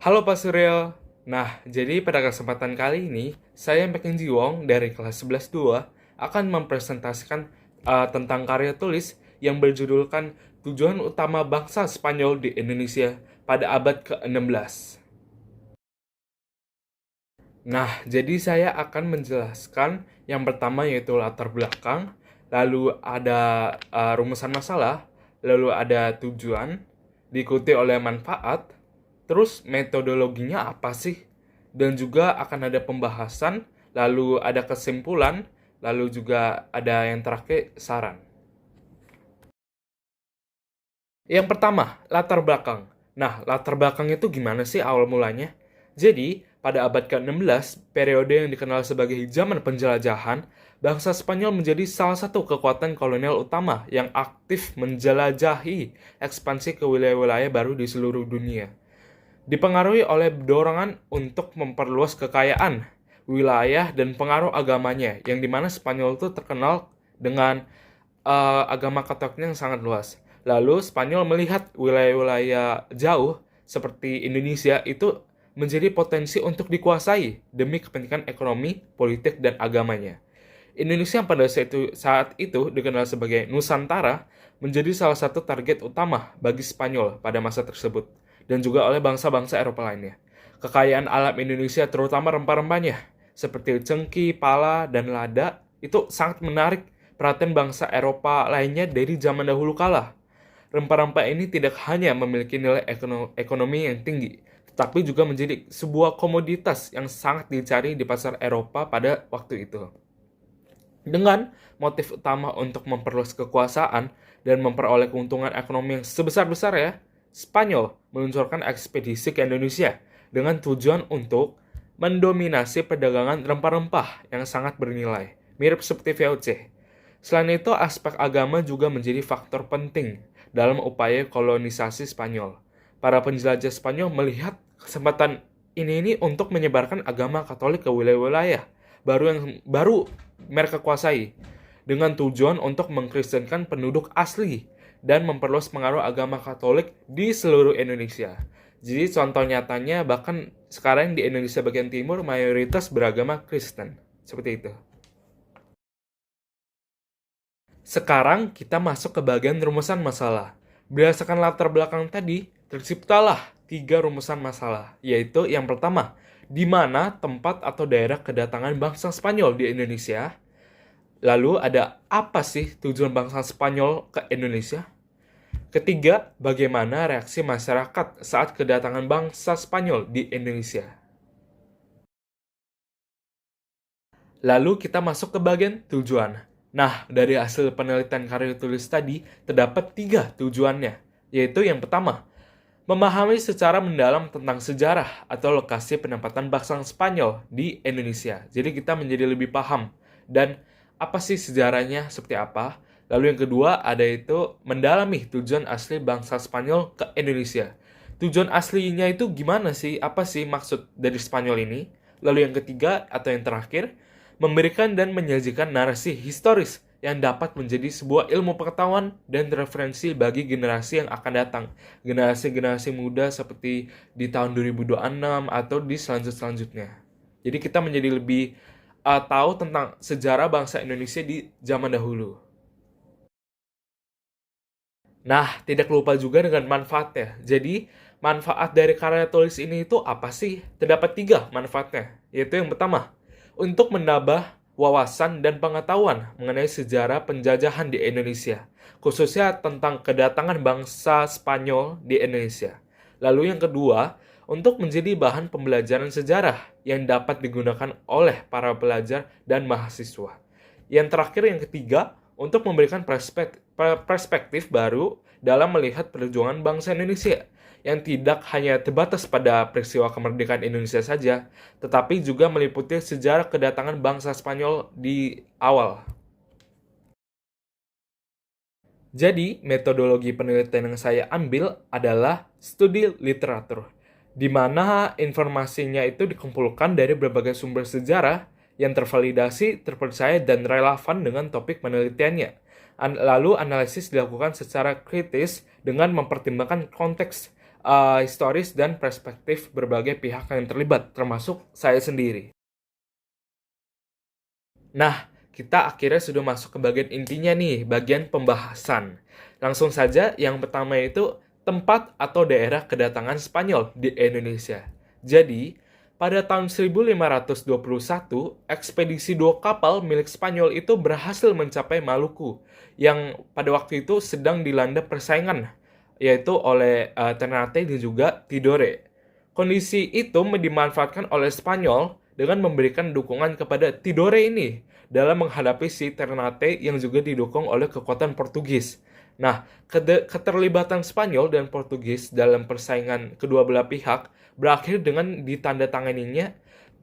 Halo Pak Suryo. Nah, jadi pada kesempatan kali ini, saya Mackenzie Wong dari kelas 11-2 akan mempresentasikan tentang karya tulis yang berjudulkan Tujuan Utama Bangsa Spanyol di Indonesia pada abad ke-16. Nah, jadi saya akan menjelaskan yang pertama yaitu latar belakang, lalu ada rumusan masalah, lalu ada tujuan, diikuti oleh manfaat, terus metodologinya apa sih? Dan juga akan ada pembahasan, lalu ada kesimpulan, lalu juga ada yang terakhir saran. Yang pertama, latar belakang. Nah, latar belakang itu gimana sih awal mulanya? Jadi, pada abad ke-16, periode yang dikenal sebagai zaman penjelajahan, bangsa Spanyol menjadi salah satu kekuatan kolonial utama yang aktif menjelajahi ekspansi ke wilayah-wilayah baru di seluruh dunia. Dipengaruhi oleh dorongan untuk memperluas kekayaan, wilayah, dan pengaruh agamanya, yang dimana Spanyol itu terkenal dengan agama Katoliknya yang sangat luas. Lalu Spanyol melihat wilayah-wilayah jauh seperti Indonesia itu menjadi potensi untuk dikuasai demi kepentingan ekonomi, politik, dan agamanya. Indonesia yang pada saat itu dikenal sebagai Nusantara menjadi salah satu target utama bagi Spanyol pada masa tersebut dan juga oleh bangsa-bangsa Eropa lainnya. Kekayaan alam Indonesia terutama rempah-rempahnya seperti cengkih, pala, dan lada itu sangat menarik perhatian bangsa Eropa lainnya dari zaman dahulu kala. Rempah-rempah ini tidak hanya memiliki nilai ekonomi yang tinggi, tetapi juga menjadi sebuah komoditas yang sangat dicari di pasar Eropa pada waktu itu. Dengan motif utama untuk memperluas kekuasaan dan memperoleh keuntungan ekonomi yang sebesar-besar ya, Spanyol meluncurkan ekspedisi ke Indonesia dengan tujuan untuk mendominasi perdagangan rempah-rempah yang sangat bernilai, mirip seperti VOC. Selain itu, aspek agama juga menjadi faktor penting dalam upaya kolonisasi Spanyol. Para penjelajah Spanyol melihat kesempatan ini untuk menyebarkan agama Katolik ke wilayah-wilayah baru mereka kuasai dengan tujuan untuk mengkristenkan penduduk asli dan memperluas pengaruh agama Katolik di seluruh Indonesia. Jadi contoh nyatanya bahkan sekarang di Indonesia bagian timur mayoritas beragama Kristen. Seperti itu. Sekarang kita masuk ke bagian rumusan masalah. Berdasarkan latar belakang tadi, terciptalah 3 rumusan masalah, yaitu yang pertama, di mana tempat atau daerah kedatangan bangsa Spanyol di Indonesia. Lalu ada apa sih tujuan bangsa Spanyol ke Indonesia? Ketiga, bagaimana reaksi masyarakat saat kedatangan bangsa Spanyol di Indonesia? Lalu kita masuk ke bagian tujuan. Nah, dari hasil penelitian karya tulis tadi, terdapat 3 tujuannya, yaitu yang pertama, memahami secara mendalam tentang sejarah atau lokasi penempatan bangsa Spanyol di Indonesia. Jadi kita menjadi lebih paham dan apa sih sejarahnya, seperti apa. Lalu yang kedua ada itu mendalami tujuan asli bangsa Spanyol ke Indonesia. Tujuan aslinya itu gimana sih? Apa sih maksud dari Spanyol ini? Lalu yang ketiga atau yang terakhir, memberikan dan menyajikan narasi historis yang dapat menjadi sebuah ilmu pengetahuan dan referensi bagi generasi yang akan datang. Generasi-generasi muda seperti di tahun 2026 atau di selanjutnya. Jadi kita menjadi lebih tahu tentang sejarah bangsa Indonesia di zaman dahulu. Nah, tidak lupa juga dengan manfaatnya. Jadi, manfaat dari karya tulis ini itu apa sih? Terdapat 3 manfaatnya. Yaitu yang pertama, untuk menambah wawasan dan pengetahuan mengenai sejarah penjajahan di Indonesia, khususnya tentang kedatangan bangsa Spanyol di Indonesia. Lalu yang kedua, untuk menjadi bahan pembelajaran sejarah yang dapat digunakan oleh para pelajar dan mahasiswa. Yang terakhir, yang ketiga, untuk memberikan perspektif baru dalam melihat perjuangan bangsa Indonesia yang tidak hanya terbatas pada peristiwa kemerdekaan Indonesia saja, tetapi juga meliputi sejarah kedatangan bangsa Spanyol di awal. Jadi, metodologi penelitian yang saya ambil adalah studi literatur, di mana informasinya itu dikumpulkan dari berbagai sumber sejarah yang tervalidasi, terpercaya, dan relevan dengan topik penelitiannya. Lalu analisis dilakukan secara kritis dengan mempertimbangkan konteks historis dan perspektif berbagai pihak yang terlibat, termasuk saya sendiri. Nah, kita akhirnya sudah masuk ke bagian intinya nih, bagian pembahasan. Langsung saja, yang pertama itu tempat atau daerah kedatangan Spanyol di Indonesia. Jadi, pada tahun 1521, ekspedisi 2 kapal milik Spanyol itu berhasil mencapai Maluku, yang pada waktu itu sedang dilanda persaingan, yaitu oleh Ternate dan juga Tidore. Kondisi itu dimanfaatkan oleh Spanyol dengan memberikan dukungan kepada Tidore ini dalam menghadapi si Ternate yang juga didukung oleh kekuatan Portugis. Nah, keterlibatan Spanyol dan Portugis dalam persaingan kedua belah pihak berakhir dengan ditandatanganinya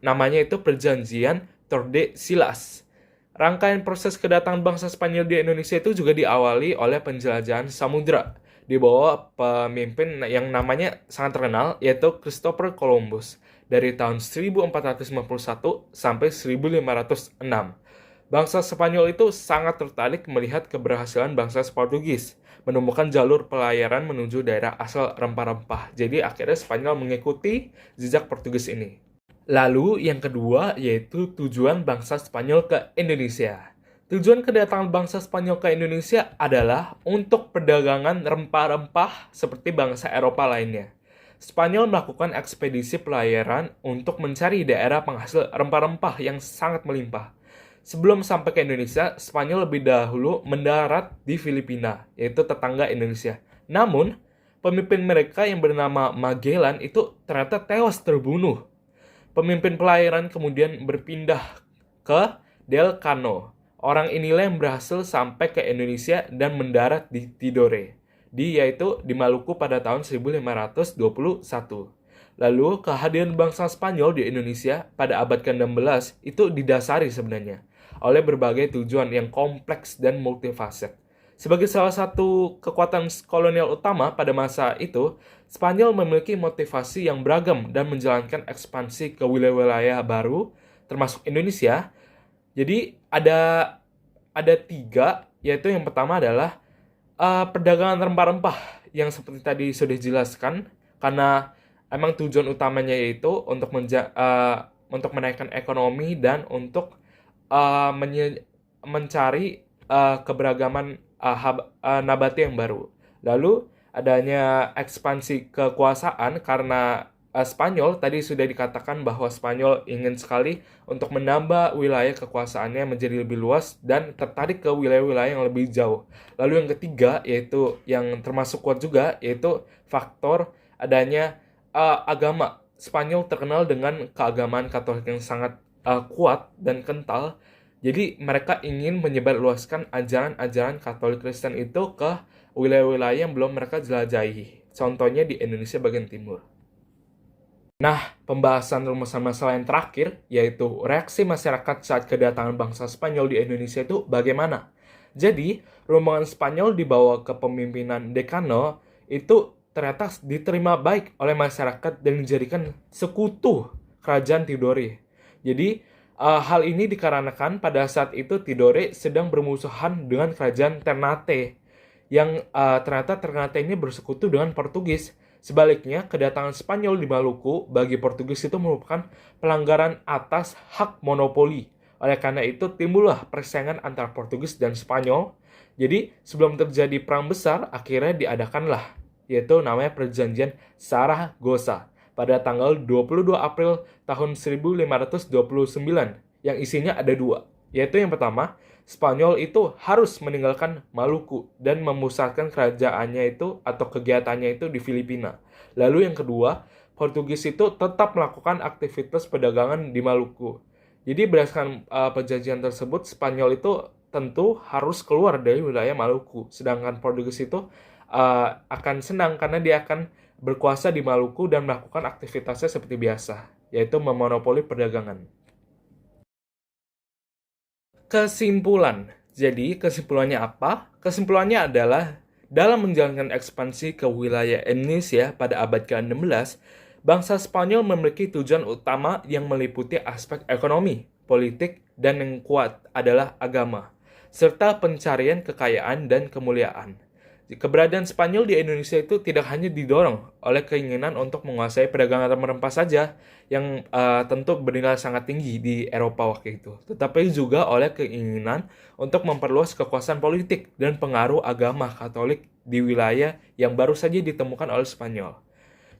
namanya itu Perjanjian Tordesillas. Rangkaian proses kedatangan bangsa Spanyol di Indonesia itu juga diawali oleh penjelajahan samudra di bawah pemimpin yang namanya sangat terkenal, yaitu Christopher Columbus dari tahun 1451 sampai 1506. Bangsa Spanyol itu sangat tertarik melihat keberhasilan bangsa Portugis menemukan jalur pelayaran menuju daerah asal rempah-rempah. Jadi akhirnya Spanyol mengikuti jejak Portugis ini. Lalu yang kedua yaitu tujuan bangsa Spanyol ke Indonesia. Tujuan kedatangan bangsa Spanyol ke Indonesia adalah untuk perdagangan rempah-rempah seperti bangsa Eropa lainnya. Spanyol melakukan ekspedisi pelayaran untuk mencari daerah penghasil rempah-rempah yang sangat melimpah. Sebelum sampai ke Indonesia, Spanyol lebih dahulu mendarat di Filipina, yaitu tetangga Indonesia. Namun, pemimpin mereka yang bernama Magellan itu ternyata tewas terbunuh. Pemimpin pelayaran kemudian berpindah ke Del Cano. Orang inilah yang berhasil sampai ke Indonesia dan mendarat di Tidore, yaitu di Maluku pada tahun 1521. Lalu, kehadiran bangsa Spanyol di Indonesia pada abad ke-16 itu didasari sebenarnya oleh berbagai tujuan yang kompleks dan multifaset. Sebagai salah satu kekuatan kolonial utama pada masa itu, Spanyol memiliki motivasi yang beragam dan menjalankan ekspansi ke wilayah-wilayah baru, termasuk Indonesia. Jadi ada 3, yaitu yang pertama adalah perdagangan rempah-rempah yang seperti tadi sudah dijelaskan, karena emang tujuan utamanya yaitu untuk menaikkan ekonomi dan untuk mencari keberagaman nabati yang baru. Lalu adanya ekspansi kekuasaan karena Spanyol tadi sudah dikatakan bahwa Spanyol ingin sekali untuk menambah wilayah kekuasaannya menjadi lebih luas dan tertarik ke wilayah-wilayah yang lebih jauh. Lalu yang ketiga yaitu yang termasuk kuat juga yaitu faktor adanya agama. Spanyol terkenal dengan keagamaan Katolik yang sangat kuat dan kental. Jadi mereka ingin menyebarluaskan ajaran-ajaran Katolik Kristen itu ke wilayah-wilayah yang belum mereka jelajahi. Contohnya di Indonesia bagian timur. Nah, pembahasan rumusan masalah yang terakhir, yaitu reaksi masyarakat saat kedatangan bangsa Spanyol di Indonesia itu bagaimana? Jadi, rombongan Spanyol dibawa ke pemimpinan Decano itu ternyata diterima baik oleh masyarakat dan dijadikan sekutu kerajaan Tidore. Jadi, hal ini dikarenakan pada saat itu Tidore sedang bermusuhan dengan kerajaan Ternate, yang ternyata Ternate ini bersekutu dengan Portugis. Sebaliknya, kedatangan Spanyol di Maluku bagi Portugis itu merupakan pelanggaran atas hak monopoli. Oleh karena itu, timbullah persaingan antara Portugis dan Spanyol. Jadi, sebelum terjadi perang besar, akhirnya diadakanlah, yaitu namanya Perjanjian Saragossa pada tanggal 22 April tahun 1529, yang isinya ada 2. Yaitu yang pertama, Spanyol itu harus meninggalkan Maluku dan memusatkan kerajaannya itu atau kegiatannya itu di Filipina. Lalu yang kedua, Portugis itu tetap melakukan aktivitas perdagangan di Maluku. Jadi berdasarkan perjanjian tersebut, Spanyol itu tentu harus keluar dari wilayah Maluku. Sedangkan Portugis itu akan senang karena dia akan berkuasa di Maluku dan melakukan aktivitasnya seperti biasa, yaitu memonopoli perdagangan. Kesimpulan. Jadi, kesimpulannya apa? Kesimpulannya adalah dalam menjalankan ekspansi ke wilayah Indonesia pada abad ke-16, bangsa Spanyol memiliki tujuan utama yang meliputi aspek ekonomi, politik, dan yang kuat adalah agama, serta pencarian kekayaan dan kemuliaan. Keberadaan Spanyol di Indonesia itu tidak hanya didorong oleh keinginan untuk menguasai perdagangan rempah-rempah saja yang tentu bernilai sangat tinggi di Eropa waktu itu, tetapi juga oleh keinginan untuk memperluas kekuasaan politik dan pengaruh agama Katolik di wilayah yang baru saja ditemukan oleh Spanyol.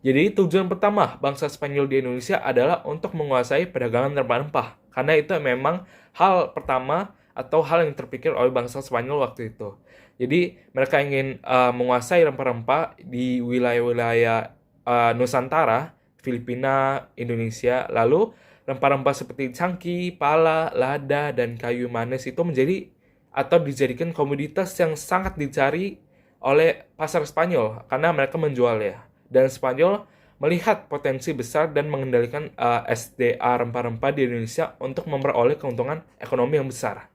Jadi tujuan pertama bangsa Spanyol di Indonesia adalah untuk menguasai perdagangan rempah-rempah, karena itu memang hal pertama atau hal yang terpikir oleh bangsa Spanyol waktu itu. Jadi mereka ingin menguasai rempah-rempah di wilayah-wilayah Nusantara, Filipina, Indonesia. Lalu rempah-rempah seperti cangkih, pala, lada, dan kayu manis itu menjadi atau dijadikan komoditas yang sangat dicari oleh pasar Spanyol karena mereka menjualnya. Dan Spanyol melihat potensi besar dan mengendalikan SDA rempah-rempah di Indonesia untuk memperoleh keuntungan ekonomi yang besar.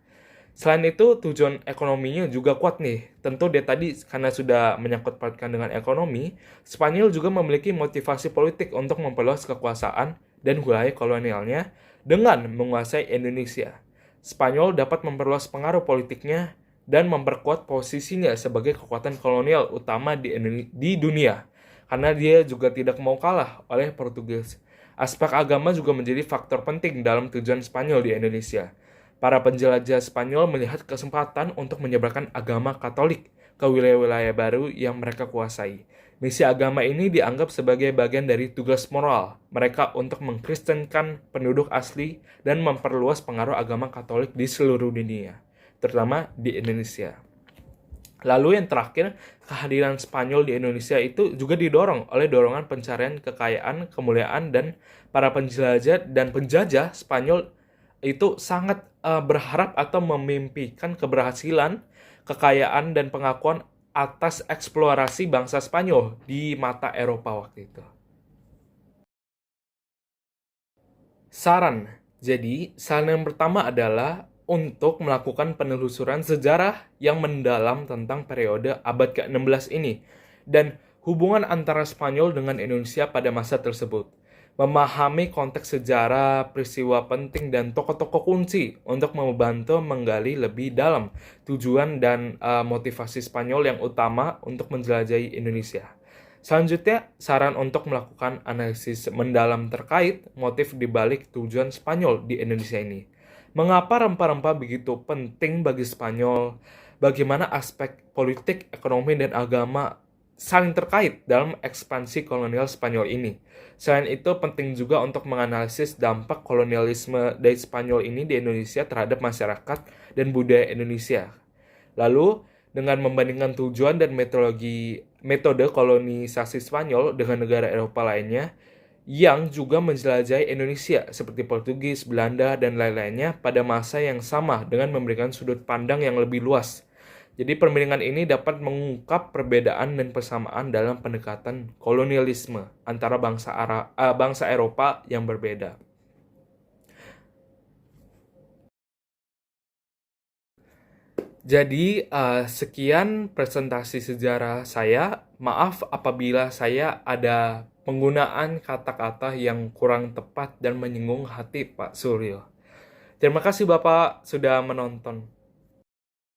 Selain itu, tujuan ekonominya juga kuat nih. Tentu dia tadi karena sudah menyangkut pautkan dengan ekonomi, Spanyol juga memiliki motivasi politik untuk memperluas kekuasaan dan wilayah kolonialnya dengan menguasai Indonesia. Spanyol dapat memperluas pengaruh politiknya dan memperkuat posisinya sebagai kekuatan kolonial utama di dunia. Karena dia juga tidak mau kalah oleh Portugis. Aspek agama juga menjadi faktor penting dalam tujuan Spanyol di Indonesia. Para penjelajah Spanyol melihat kesempatan untuk menyebarkan agama Katolik ke wilayah-wilayah baru yang mereka kuasai. Misi agama ini dianggap sebagai bagian dari tugas moral mereka untuk mengkristenkan penduduk asli dan memperluas pengaruh agama Katolik di seluruh dunia, terutama di Indonesia. Lalu yang terakhir, kehadiran Spanyol di Indonesia itu juga didorong oleh dorongan pencarian kekayaan, kemuliaan, dan para penjelajah dan penjajah Spanyol itu sangat berharap atau memimpikan keberhasilan, kekayaan, dan pengakuan atas eksplorasi bangsa Spanyol di mata Eropa waktu itu. Saran. Jadi, saran yang pertama adalah untuk melakukan penelusuran sejarah yang mendalam tentang periode abad ke-16 ini dan hubungan antara Spanyol dengan Indonesia pada masa tersebut. Memahami konteks sejarah, peristiwa penting, dan tokoh-tokoh kunci untuk membantu menggali lebih dalam tujuan dan motivasi Spanyol yang utama untuk menjelajahi Indonesia. Selanjutnya, saran untuk melakukan analisis mendalam terkait motif dibalik tujuan Spanyol di Indonesia ini. Mengapa rempah-rempah begitu penting bagi Spanyol? Bagaimana aspek politik, ekonomi, dan agama saling terkait dalam ekspansi kolonial Spanyol ini. Selain itu, penting juga untuk menganalisis dampak kolonialisme dari Spanyol ini di Indonesia terhadap masyarakat dan budaya Indonesia. Lalu, dengan membandingkan tujuan dan metode kolonisasi Spanyol dengan negara Eropa lainnya yang juga menjelajahi Indonesia seperti Portugis, Belanda, dan lain-lainnya pada masa yang sama dengan memberikan sudut pandang yang lebih luas. Jadi perbandingan ini dapat mengungkap perbedaan dan persamaan dalam pendekatan kolonialisme antara bangsa Eropa yang berbeda. Jadi sekian presentasi sejarah saya. Maaf apabila saya ada penggunaan kata-kata yang kurang tepat dan menyinggung hati Pak Suryo. Terima kasih Bapak sudah menonton.